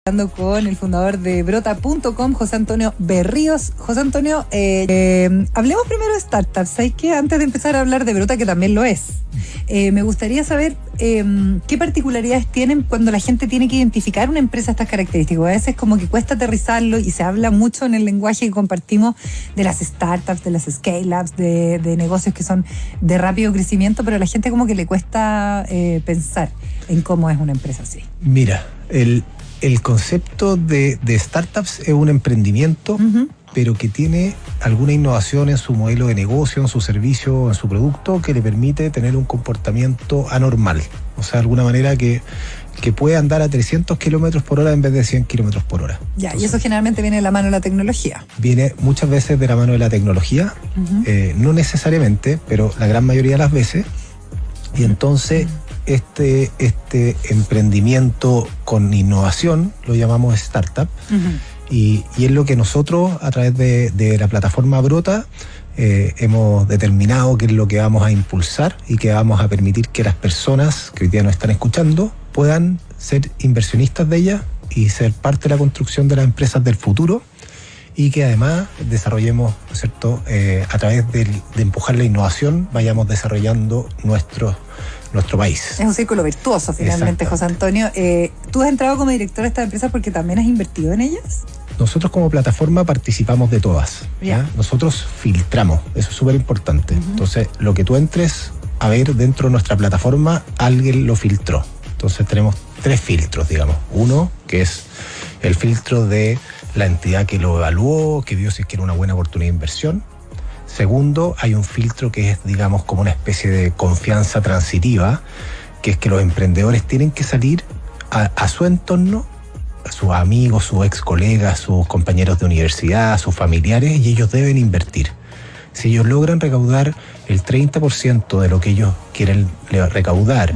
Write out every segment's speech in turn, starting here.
Hablando con el fundador de Brota.com, José Antonio Berríos. José Antonio, hablemos primero de startups. ¿Sabes qué? Antes de empezar a hablar de Brota, que también lo es, me gustaría saber qué particularidades tienen cuando la gente tiene que identificar una empresa de estas características. A veces como que cuesta aterrizarlo y se habla mucho en el lenguaje que compartimos de las startups, de las scale-ups, de negocios que son de rápido crecimiento, pero a la gente como que le cuesta pensar en cómo es una empresa así. Mira, el concepto de startups es un emprendimiento, pero que tiene alguna innovación en su modelo de negocio, en su servicio, en su producto, que le permite tener un comportamiento anormal. O sea, de alguna manera que puede andar a 300 kilómetros por hora en vez de 100 kilómetros por hora. Ya, entonces, y eso generalmente viene de la mano de la tecnología. Viene muchas veces de la mano de la tecnología, no necesariamente, pero la gran mayoría de las veces. Y entonces este emprendimiento con innovación lo llamamos startup. Y es lo que nosotros, a través de la plataforma Brota, hemos determinado que es lo que vamos a impulsar y que vamos a permitir que las personas que hoy día nos están escuchando puedan ser inversionistas de ellas y ser parte de la construcción de las empresas del futuro, y que además desarrollemos, ¿no es cierto?, a través de empujar la innovación, vayamos desarrollando nuestro país. Es un círculo virtuoso finalmente, José Antonio. ¿Tú has entrado como director de estas empresas porque también has invertido en ellas? Nosotros como plataforma participamos de todas. ¿Ya? Nosotros filtramos, eso es súper importante. Entonces, lo que tú entres a ver dentro de nuestra plataforma, alguien lo filtró. Entonces tenemos 3 filtros, digamos. Uno, que es el filtro de la entidad que lo evaluó, que vio si es que era una buena oportunidad de inversión. Segundo, hay un filtro que es, digamos, como una especie de confianza transitiva, que es que los emprendedores tienen que salir a su entorno, a sus amigos, sus ex colegas, sus compañeros de universidad, sus familiares, y ellos deben invertir. Si ellos logran recaudar el 30% de lo que ellos quieren recaudar,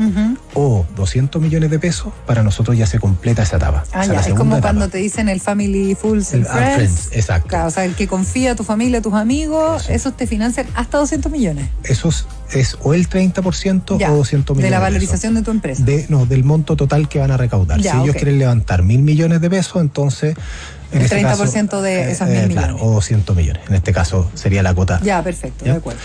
o 200 millones de pesos, para nosotros ya se completa esa etapa. Ah, ya, es como cuando te dicen el family fools and friends. Exacto. Claro, o sea, el que confía, tu familia, tus amigos, esos te financian hasta 200 millones. Eso es o el 30% ya, o 200 millones de la valorización de tu empresa. Del monto total que van a recaudar. Ya, si ellos quieren levantar 1.000 millones de pesos, entonces... El 30% caso, de esos 1.000 millones. Claro, o 200 millones. En este caso sería la cuota. Ya, perfecto, ¿ya? De acuerdo.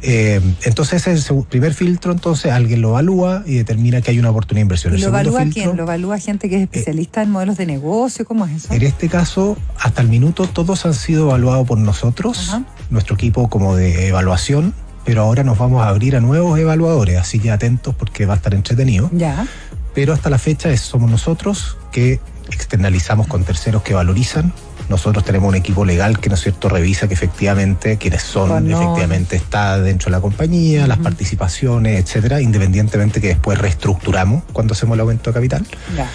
Entonces ese es el primer filtro. Entonces alguien lo evalúa y determina que hay una oportunidad de inversión. ¿Y lo evalúa quién? ¿Lo evalúa gente que es especialista en modelos de negocio? ¿Cómo es eso? En este caso, hasta el minuto, todos han sido evaluados por nosotros, nuestro equipo como de evaluación, pero ahora nos vamos a abrir a nuevos evaluadores, así que atentos porque va a estar entretenido. Ya. Pero hasta la fecha somos nosotros que externalizamos con terceros que valorizan. Nosotros tenemos un equipo legal que, ¿no es cierto?, revisa que efectivamente quienes son, efectivamente está dentro de la compañía, las participaciones, etcétera, independientemente que después reestructuramos cuando hacemos el aumento de capital. Ya.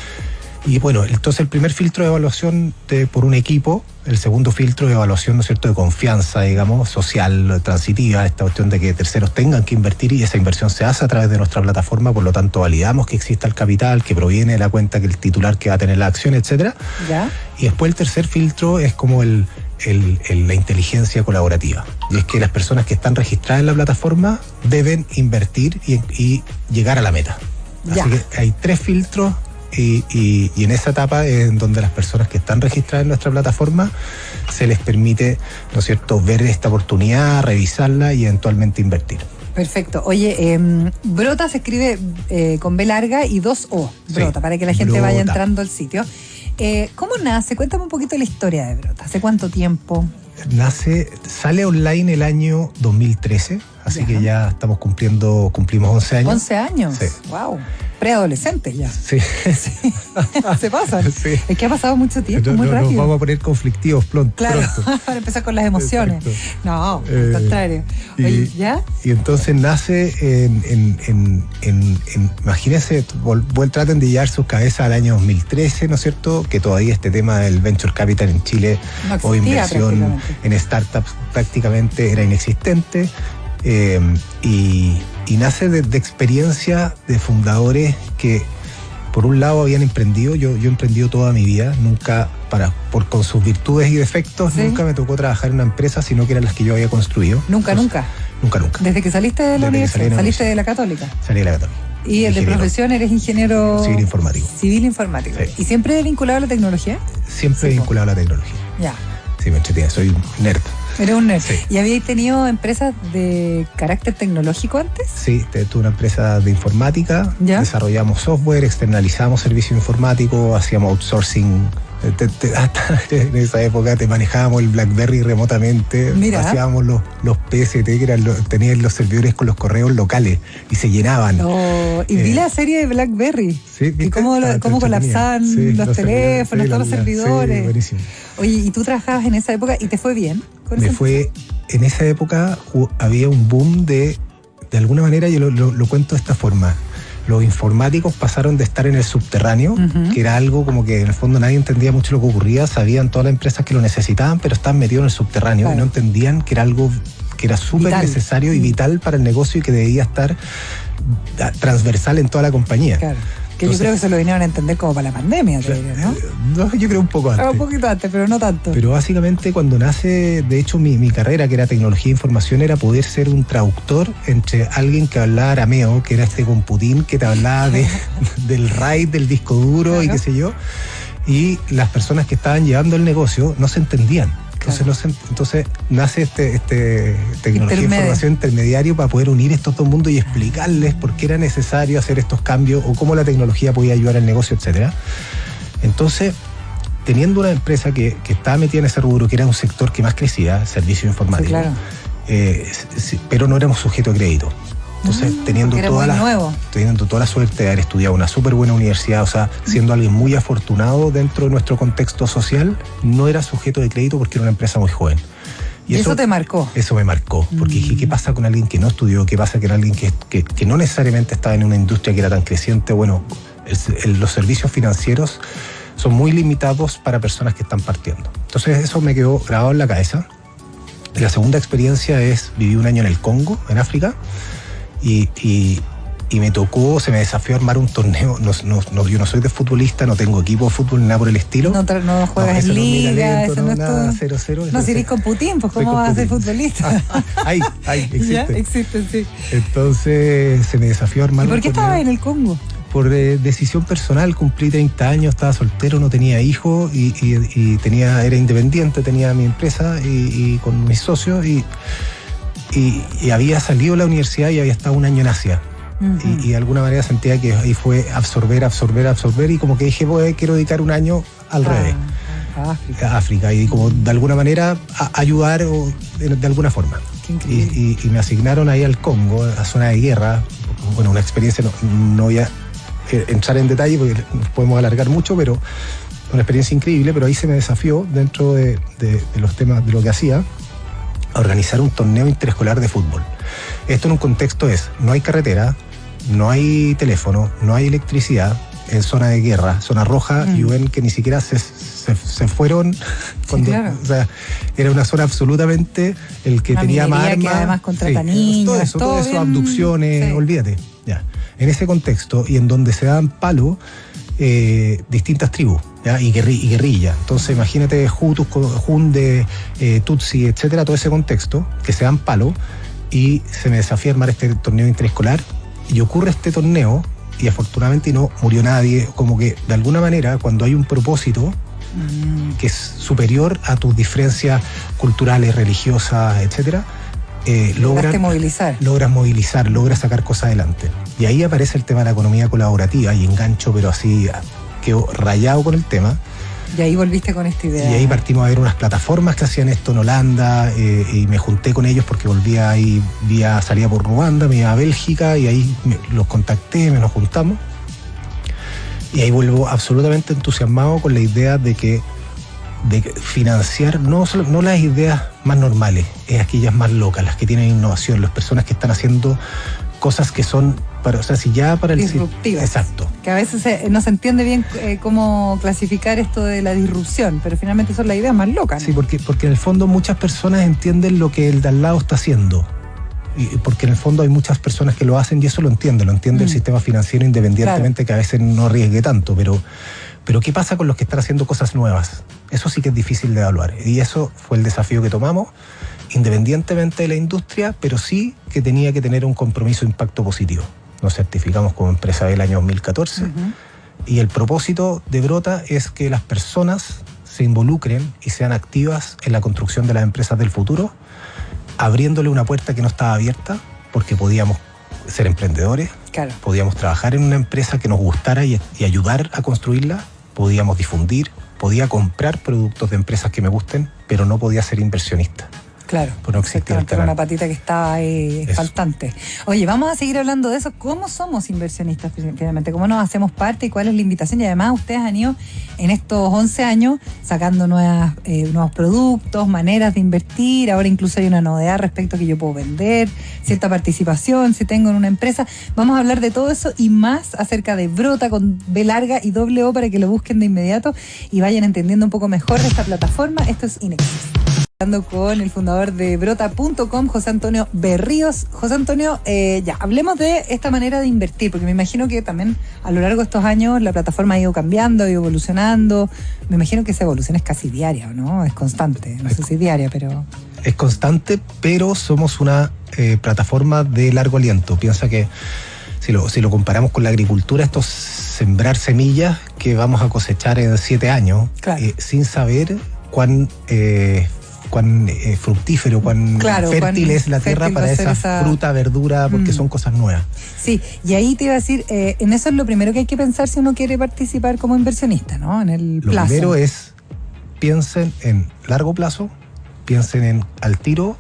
Y bueno, entonces el primer filtro de evaluación por un equipo, el segundo filtro de evaluación, ¿no es cierto?, de confianza, digamos, social, transitiva, esta cuestión de que terceros tengan que invertir, y esa inversión se hace a través de nuestra plataforma, por lo tanto validamos que exista el capital, que proviene de la cuenta, que el titular que va a tener la acción, etcétera. ¿Ya? Y después el tercer filtro es como la inteligencia colaborativa. Y es que las personas que están registradas en la plataforma deben invertir y llegar a la meta. Ya. Así que hay 3 filtros. Y en esa etapa es en donde las personas que están registradas en nuestra plataforma se les permite, ¿no es cierto?, ver esta oportunidad, revisarla y eventualmente invertir. Perfecto. Oye, Brota se escribe con B larga y 2 O. Brota, para que la gente vaya entrando al sitio. ¿Cómo nace? Cuéntame un poquito la historia de Brota. ¿Hace cuánto tiempo? Sale online el año 2013, así que ya cumplimos 11 años. 11 años, sí. Wow. Preadolescentes ya. Sí. Se pasan. Sí. Es que ha pasado mucho tiempo, muy rápido. Nos vamos a poner conflictivos pronto. Claro, para empezar con las emociones. Exacto. No, al contrario. Oye, ¿ya? Y entonces nace imagínense, traten de llevar sus cabezas al año 2013, ¿no es cierto?, que todavía este tema del venture capital en Chile no existía, o inversión en startups prácticamente era inexistente. Y nace de experiencia de fundadores que por un lado habían emprendido. Yo he emprendido toda mi vida, nunca con sus virtudes y defectos, ¿sí? Nunca me tocó trabajar en una empresa, sino que eran las que yo había construido. Nunca. Nunca. Desde que saliste de la universidad, saliste de la Católica. Salí de la Católica. Y de profesión eres ingeniero... Civil informático. Civil informático. Sí. ¿Y siempre vinculado a la tecnología? Siempre vinculado a la tecnología. Ya. Sí, me entretiene, soy un nerd. Eres un nerd. Sí. ¿Y habíais tenido empresas de carácter tecnológico antes? Sí, tuve una empresa de informática, ¿ya? Desarrollamos software, externalizamos servicios informáticos, hacíamos outsourcing. Hasta en esa época te manejábamos el BlackBerry remotamente. Mira. Hacíamos los PST, que eran tenían los servidores con los correos locales y se llenaban. Y vi la serie de BlackBerry. Sí, y cómo colapsaban los teléfonos, todos los servidores. Sí, buenísimo. Oye, ¿y tú trabajabas en esa época y te fue bien? En esa época había un boom de alguna manera, yo lo cuento de esta forma. Los informáticos pasaron de estar en el subterráneo, que era algo como que en el fondo nadie entendía mucho lo que ocurría, sabían todas las empresas que lo necesitaban, pero estaban metidos en el subterráneo, claro. Y no entendían que era algo que era súper necesario y vital para el negocio y que debía estar transversal en toda la compañía. Claro. Que entonces, yo creo que se lo vinieron a entender como para la pandemia, ¿no? No, yo creo un poco antes. Un poquito antes, pero no tanto. Pero básicamente cuando nace, de hecho mi carrera, que era tecnología e información, era poder ser un traductor entre alguien que hablaba arameo, que era este computín que te hablaba del RAID, del disco duro, claro. Y qué sé yo, y las personas que estaban llevando el negocio no se entendían. Entonces nace este tecnología e información intermediario para poder unir estos dos mundos y explicarles por qué era necesario hacer estos cambios o cómo la tecnología podía ayudar al negocio, etcétera. Entonces, teniendo una empresa que estaba metida en ese rubro, que era un sector que más crecía, servicio informático, sí, claro. Pero no éramos sujetos de crédito. Entonces, teniendo toda la suerte de haber estudiado una súper buena universidad, o sea, siendo alguien muy afortunado dentro de nuestro contexto social, no era sujeto de crédito porque era una empresa muy joven. ¿Y eso te marcó? Eso me marcó, porque dije, ¿qué pasa con alguien que no estudió? ¿Qué pasa con alguien que no necesariamente estaba en una industria que era tan creciente? Bueno, los servicios financieros son muy limitados para personas que están partiendo. Entonces, eso me quedó grabado en la cabeza. Y la segunda experiencia viví un año en el Congo, en África, y me tocó, se me desafió armar un torneo. Yo no soy de futbolista, no tengo equipo de fútbol ni nada por el estilo. No juegas en liga, eso no es nada, 0-0. No, si eres con Putin, pues ¿cómo vas a ser futbolista? Ahí, existe. Ya, existen, sí. Entonces se me desafió armar un torneo. ¿Y por qué estabas en el Congo? Por decisión personal, cumplí 30 años, estaba soltero, no tenía hijos y era independiente, tenía mi empresa y con mis socios y había salido de la universidad y había estado un año en Asia. Y de alguna manera sentía que ahí fue absorber y como que dije, quiero dedicar un año al revés, a África, y como de alguna manera ayudar de alguna forma. Y me asignaron ahí al Congo, a zona de guerra. Bueno, una experiencia, no voy a entrar en detalle porque nos podemos alargar mucho, pero una experiencia increíble. Pero ahí se me desafió, dentro de los temas de lo que hacía, a organizar un torneo interescolar de fútbol. Esto en un contexto no hay carretera, no hay teléfono, no hay electricidad, en zona de guerra, zona roja, y UN que ni siquiera se fueron cuando, sí, claro. O sea, era una zona absolutamente el que tenía más armas, que además contrata niños, todo eso, abducciones, olvídate. Ya. En ese contexto y en donde se dan palo distintas tribus, ¿ya? Y guerrilla. Entonces imagínate Hutus, Hunde, Tutsi, etcétera, todo ese contexto que se dan palo, y se me desafía armar este torneo interescolar y ocurre este torneo y afortunadamente no murió nadie. Como que de alguna manera cuando hay un propósito que es superior a tus diferencias culturales, religiosas, etcétera, logras movilizar, logras sacar cosas adelante. Y ahí aparece el tema de la economía colaborativa y engancho, pero así quedo rayado con el tema. Y ahí volviste con esta idea. Y ahí partimos a ver unas plataformas que hacían esto en Holanda, y me junté con ellos porque volvía ahí, salía por Ruanda, me iba a Bélgica, y ahí los contacté, nos juntamos. Y ahí vuelvo absolutamente entusiasmado con la idea de financiar no las ideas más normales, es aquellas más locas, las que tienen innovación, las personas que están haciendo cosas que son disruptivas. Exacto. Que a veces no se entiende bien cómo clasificar esto de la disrupción, pero finalmente son las ideas más locas, ¿no? Sí, porque en el fondo muchas personas entienden lo que el de al lado está haciendo. Y porque en el fondo hay muchas personas que lo hacen y eso lo entiende el sistema financiero, independientemente, claro, que a veces no arriesgue tanto, pero ¿qué pasa con los que están haciendo cosas nuevas? Eso sí que es difícil de evaluar, y eso fue el desafío que tomamos, independientemente de la industria, pero sí que tenía que tener un compromiso de impacto positivo. nos certificamos como empresa del año 2014, y el propósito de Brota es que las personas se involucren y sean activas en la construcción de las empresas del futuro, abriéndole una puerta que no estaba abierta, porque podíamos ser emprendedores, claro, podíamos trabajar en una empresa que nos gustara y ayudar a construirla, podíamos difundir, podía comprar productos de empresas que me gusten, pero no podía ser inversionista. Claro, pues no existía el canal. Era una patita que estaba ahí faltante. Oye, vamos a seguir hablando de eso. ¿Cómo somos inversionistas finalmente? ¿Cómo nos hacemos parte y cuál es la invitación? Y además ustedes han ido en estos 11 años sacando nuevos productos, maneras de invertir. Ahora incluso hay una novedad respecto a que yo puedo vender cierta participación si tengo en una empresa. Vamos a hablar de todo eso y más acerca de Brota con B larga y doble O para que lo busquen de inmediato y vayan entendiendo un poco mejor de esta plataforma. Esto es Inexis. Hablando con el fundador de Brota.com, José Antonio Berríos. José Antonio, ya, hablemos de esta manera de invertir, porque me imagino que también a lo largo de estos años la plataforma ha ido cambiando, ha ido evolucionando. Me imagino que esa evolución es casi diaria, ¿no? Es constante, no sé si diaria, pero... Es constante, pero somos una plataforma de largo aliento. Piensa que si lo comparamos con la agricultura, esto es sembrar semillas que vamos a cosechar en 7 años, claro, sin saber cuán fructífero, cuán fértil es la tierra para esa fruta, verdura, porque son cosas nuevas. Sí, y ahí te iba a decir, en eso es lo primero que hay que pensar si uno quiere participar como inversionista, ¿no? En el plazo. Lo primero es, piensen en largo plazo, piensen en al tiro,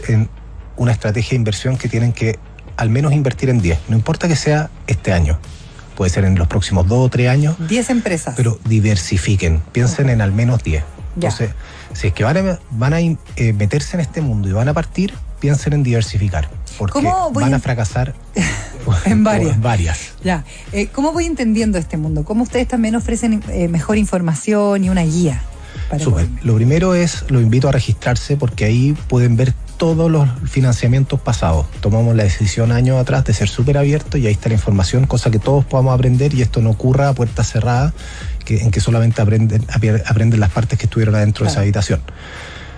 en una estrategia de inversión que tienen que al menos invertir en 10. No importa que sea este año, puede ser en los próximos 2 o 3 años. 10 empresas. Pero diversifiquen, piensen en al menos 10. Entonces, si es que van a meterse en este mundo y van a partir, piensen en diversificar, porque van a fracasar en varias. Ya. ¿Cómo voy entendiendo este mundo? ¿Cómo ustedes también ofrecen mejor información y una guía? Súper. Lo primero es, lo invito a registrarse, porque ahí pueden ver todos los financiamientos pasados. Tomamos la decisión años atrás de ser súper abiertos y ahí está la información, cosa que todos podamos aprender y esto no ocurra a puertas cerradas, en que solamente aprenden las partes que estuvieron adentro de esa habitación.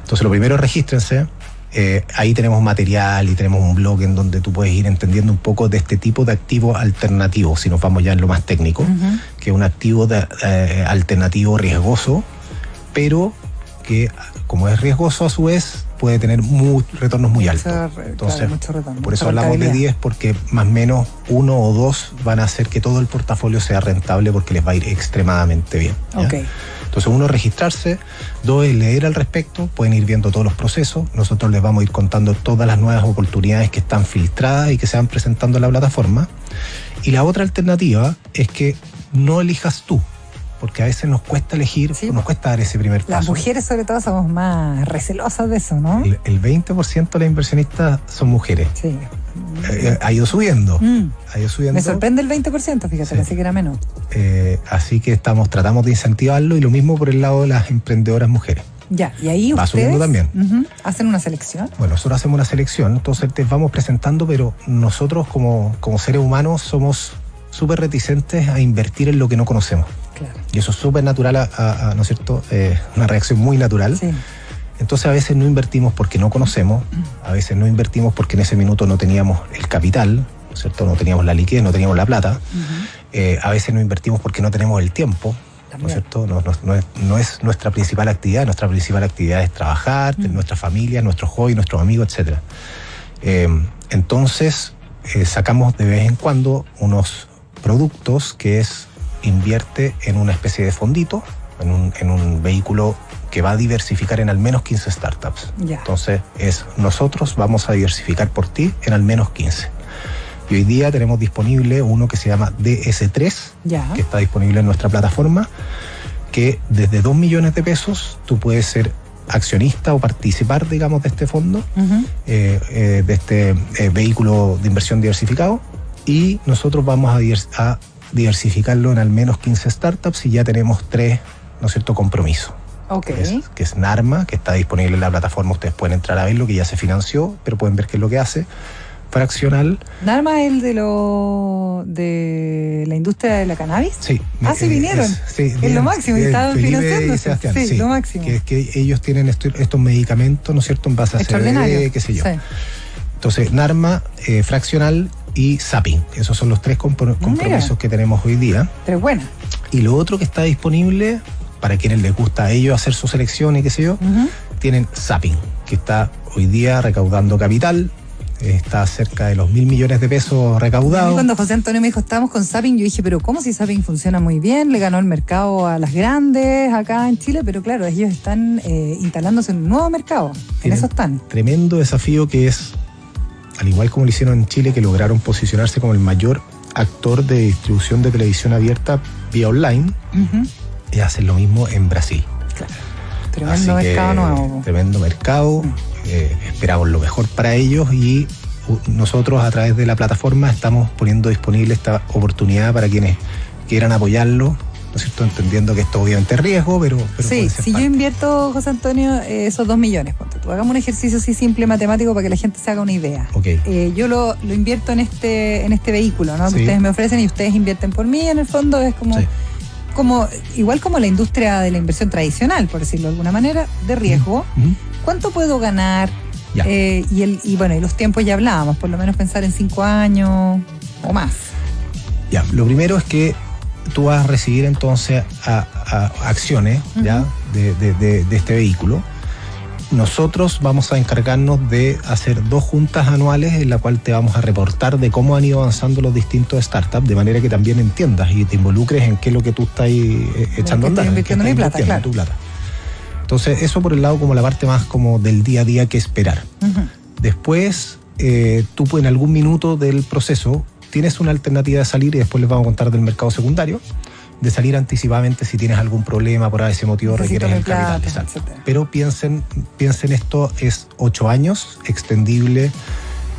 Entonces lo primero es regístrense. Ahí tenemos material y tenemos un blog en donde tú puedes ir entendiendo un poco de este tipo de activo alternativo, si nos vamos ya en lo más técnico, que es un activo alternativo riesgoso, pero que como es riesgoso a su vez puede tener retornos muy altos. Entonces, mucho retorno, por eso hablamos de 10, porque más o menos 1 o 2 van a hacer que todo el portafolio sea rentable, porque les va a ir extremadamente bien. Okay. Entonces, 1, registrarse. 2, es leer al respecto. Pueden ir viendo todos los procesos. Nosotros les vamos a ir contando todas las nuevas oportunidades que están filtradas y que se van presentando en la plataforma. Y la otra alternativa es que no elijas tú, porque a veces nos cuesta elegir, nos cuesta dar ese primer paso. Las mujeres sobre todo somos más recelosas de eso, ¿no? El 20% de las inversionistas son mujeres. Sí. Ha ido subiendo. Me sorprende el 20%, fíjate, pensé que era menos. Así que tratamos de incentivarlo, y lo mismo por el lado de las emprendedoras mujeres. Ya, y ahí va ustedes subiendo también. ¿Hacen una selección? Bueno, nosotros hacemos una selección, entonces te vamos presentando, pero nosotros como seres humanos somos súper reticentes a invertir en lo que no conocemos. Claro. Y eso es súper natural, ¿no es cierto? Una reacción muy natural. Sí. Entonces a veces no invertimos porque no conocemos, a veces no invertimos porque en ese minuto no teníamos el capital, ¿no es cierto? No teníamos la liquidez, no teníamos la plata. A veces no invertimos porque no tenemos el tiempo, ¿no es cierto? No es nuestra principal actividad es trabajar, nuestra familia, nuestros hobbies, nuestros amigos, etc. Entonces sacamos de vez en cuando unos productos que invierte en una especie de fondito, en un vehículo que va a diversificar en al menos 15 startups. Ya. Entonces nosotros vamos a diversificar por ti en al menos 15. Y hoy día tenemos disponible uno que se llama DS3, que está disponible en nuestra plataforma, que desde 2 millones de pesos tú puedes ser accionista o participar, digamos, de este fondo, de este vehículo de inversión diversificado, y nosotros vamos a diversificarlo en al menos 15 startups y ya tenemos 3, ¿no es cierto?, compromisos. Okay. Que es Narma, que está disponible en la plataforma, ustedes pueden entrar a verlo, que ya se financió, pero pueden ver qué es lo que hace. Fraccional. ¿Narma es el de la industria de la cannabis? Sí. Sí vinieron. Es lo máximo, y estaban financiando. Sí, lo máximo. Que ellos tienen estos medicamentos, ¿no es cierto?, en base a CBD, qué sé yo. Sí. Entonces, Narma, Fraccional y Zapping. Esos son los 3 compromisos que tenemos hoy día. Pero bueno. Y lo otro que está disponible, para quienes les gusta a ellos hacer su selección y qué sé yo, tienen Zapping, que está hoy día recaudando capital. Está cerca de los 1.000 millones de pesos recaudados. Cuando José Antonio me dijo, estamos con Zapping, yo dije, pero ¿cómo si Zapping funciona muy bien? Le ganó el mercado a las grandes acá en Chile, pero claro, ellos están instalándose en un nuevo mercado. En eso están. Tremendo desafío que es, al igual como lo hicieron en Chile, que lograron posicionarse como el mayor actor de distribución de televisión abierta vía online, y hacen lo mismo en Brasil. Claro. Tremendo mercado nuevo. Tremendo mercado. Esperamos lo mejor para ellos y nosotros a través de la plataforma estamos poniendo disponible esta oportunidad para quienes quieran apoyarlo, ¿no es cierto? Entendiendo que esto obviamente es riesgo, pero sí, si yo invierto, José Antonio, esos 2 millones, ponte tú, hagamos un ejercicio así simple matemático para que la gente se haga una idea. Okay. Yo lo invierto en este vehículo, ¿no? Sí. Que ustedes me ofrecen y ustedes invierten por mí, en el fondo es como... Sí. Igual como la industria de la inversión tradicional, por decirlo de alguna manera, de riesgo. ¿Cuánto puedo ganar? Y los tiempos ya hablábamos, por lo menos pensar en 5 años o más. Ya, lo primero es que tú vas a recibir entonces a acciones ya de este vehículo. Nosotros vamos a encargarnos de hacer 2 juntas anuales en la cual te vamos a reportar de cómo han ido avanzando los distintos startups, de manera que también entiendas y te involucres en qué es lo que tú estás echando a andar. Invirtiendo mi plata, claro. Tu plata. Entonces, eso por el lado como la parte más como del día a día que esperar. Después, tú en algún minuto del proceso tienes una alternativa de salir, y después les vamos a contar del mercado secundario, de salir anticipadamente si tienes algún problema por ese motivo, requieres el capital. Pero piensen esto es 8 años, extendible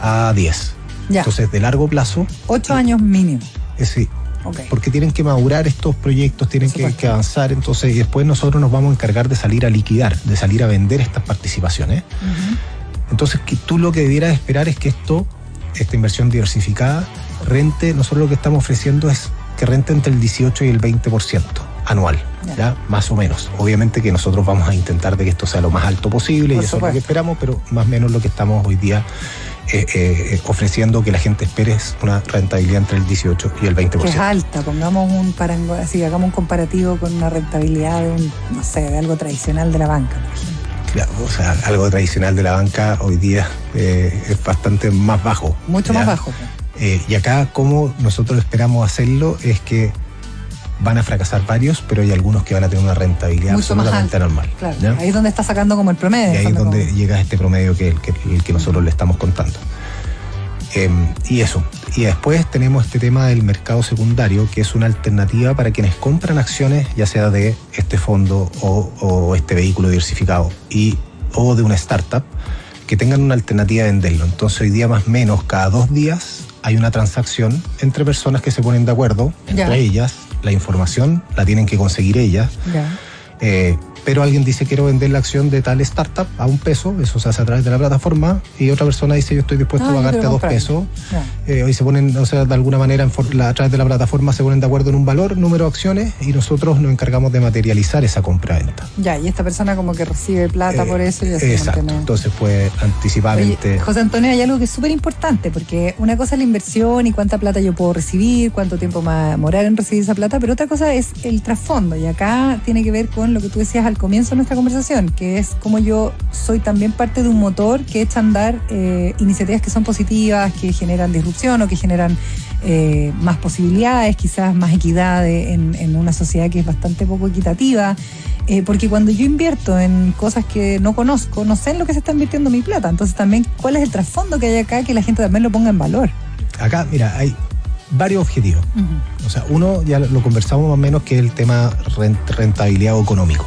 a 10. Ya. Entonces, de largo plazo. 8 años mínimo. Sí. Okay. Porque tienen que madurar estos proyectos, tienen que avanzar, entonces, y después nosotros nos vamos a encargar de salir a liquidar, de salir a vender estas participaciones. Entonces, que tú lo que debieras esperar es que esta inversión diversificada rente. Nosotros lo que estamos ofreciendo es que rente entre el 18 y el 20% anual, ¿ya? Más o menos. Obviamente que nosotros vamos a intentar de que esto sea lo más alto posible, y eso es lo que esperamos, pero más o menos lo que estamos hoy día ofreciendo que la gente espere es una rentabilidad entre el 18 y el 20%. Que es alta, hagamos un comparativo con una rentabilidad de algo tradicional de la banca, por ejemplo. Claro, o sea, algo tradicional de la banca hoy día es bastante más bajo. Mucho más bajo. Y acá, como nosotros esperamos hacerlo, es que van a fracasar varios, pero hay algunos que van a tener una rentabilidad mucho absolutamente normal. Claro, ¿ya? Ahí es donde está sacando como el promedio. Y ahí es donde llega este promedio el que nosotros le estamos contando. Y eso. Y después tenemos este tema del mercado secundario, que es una alternativa para quienes compran acciones, ya sea de este fondo o este vehículo diversificado o de una startup, que tengan una alternativa de venderlo. Entonces, hoy día más o menos cada 2 días hay una transacción entre personas que se ponen de acuerdo, entre ellas. La información la tienen que conseguir ellas. Pero alguien dice, quiero vender la acción de tal startup a $1, eso se hace a través de la plataforma, y otra persona dice, yo estoy dispuesto a pagarte a $2. Hoy se ponen, de alguna manera a través de la plataforma se ponen de acuerdo en un valor, número de acciones, y nosotros nos encargamos de materializar esa compra-venta. Y esta persona como que recibe plata por eso. Y así. Exacto, entonces pues anticipadamente. Oye, José Antonio, hay algo que es súper importante, porque una cosa es la inversión y cuánta plata yo puedo recibir, cuánto tiempo me va a demorar en recibir esa plata, pero otra cosa es el trasfondo, y acá tiene que ver con lo que tú decías al comienzo de nuestra conversación, que es como yo soy también parte de un motor que echa a andar iniciativas que son positivas, que generan disrupción o que generan más posibilidades, quizás más equidad en una sociedad que es bastante poco equitativa, porque cuando yo invierto en cosas que no conozco, no sé en lo que se está invirtiendo mi plata, entonces también cuál es el trasfondo que hay acá, que la gente también lo ponga en valor. Acá, mira, hay varios objetivos. O sea, uno ya lo conversamos más o menos, que es el tema rentabilidad o económico.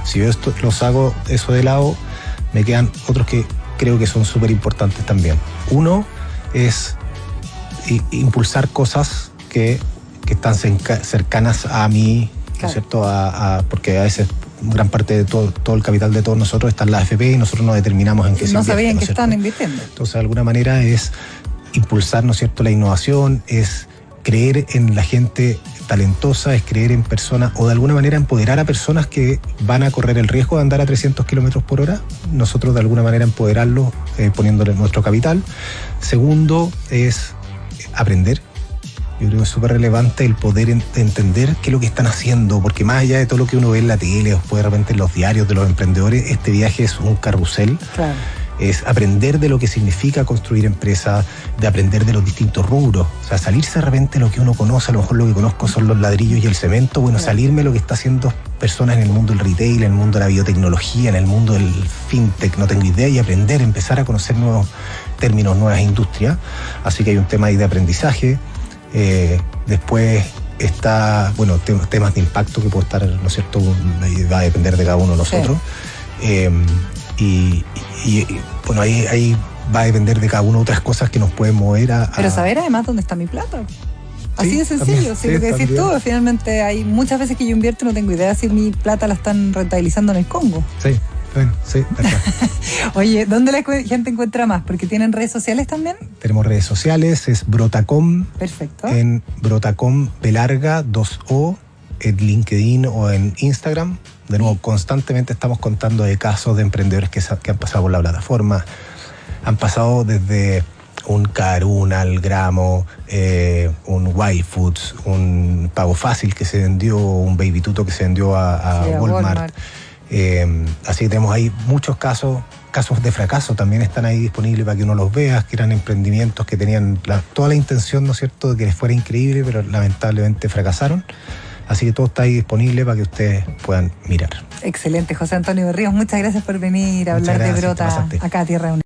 Si yo los hago eso de lado, me quedan otros que creo que son súper importantes también. Uno es impulsar cosas que están cercanas a mí, claro. ¿No es cierto? Porque a veces gran parte de todo el capital de todos nosotros está en la AFP y nosotros no determinamos en qué se invierte. No sabían ¿no que están invirtiendo. Entonces, de alguna manera es impulsar, ¿no es cierto?, la innovación, es creer en la gente talentosa, es creer en personas, o de alguna manera empoderar a personas que van a correr el riesgo de andar a 300 kilómetros por hora. Nosotros de alguna manera empoderarlos poniéndole nuestro capital. Segundo es aprender. Yo creo que es súper relevante el poder entender qué es lo que están haciendo, porque más allá de todo lo que uno ve en la tele o de repente en los diarios de los emprendedores, este viaje es un carrusel. Claro. Es aprender de lo que significa construir empresas, de aprender de los distintos rubros. O sea, salirse de repente de lo que uno conoce, a lo mejor lo que conozco son los ladrillos y el cemento. Bueno, salirme de lo que está haciendo personas en el mundo del retail, en el mundo de la biotecnología, en el mundo del fintech, no tengo idea, y aprender, empezar a conocer nuevos términos, nuevas industrias. Así que hay un tema ahí de aprendizaje. Después está, bueno, temas de impacto que puede estar, ¿no es cierto? Va a depender de cada uno de nosotros. Y bueno, ahí va a depender de cada uno otras cosas que nos pueden mover a... Pero saber además dónde está mi plata. Así Sí, de sencillo, también, sí, lo que decís también. tú, finalmente hay muchas veces que yo invierto y no tengo idea si mi plata la están rentabilizando en el Congo. Sí, bueno, sí, verdad. Oye, ¿dónde la gente encuentra más? Porque tienen redes sociales también. Tenemos redes sociales, es Brotacom, Perfecto. en Brotacom Belarga 2O, en LinkedIn o en Instagram. De nuevo, constantemente estamos contando de casos de emprendedores que han pasado por la plataforma. Han pasado desde un Carun al Gramo, un Y-Foods, un Pago Fácil que se vendió, un Baby Tuto que se vendió a Sí, a Walmart. Así que tenemos ahí muchos casos de fracaso también están ahí disponibles para que uno los vea, que eran emprendimientos que tenían toda la intención, ¿no es cierto?, de que les fuera increíble, pero lamentablemente fracasaron. Así que todo está ahí disponible para que ustedes puedan mirar. Excelente, José Antonio Berríos, muchas gracias por venir a Muchas hablar de gracias, Brota te pasaste. acá a Tierra Unida.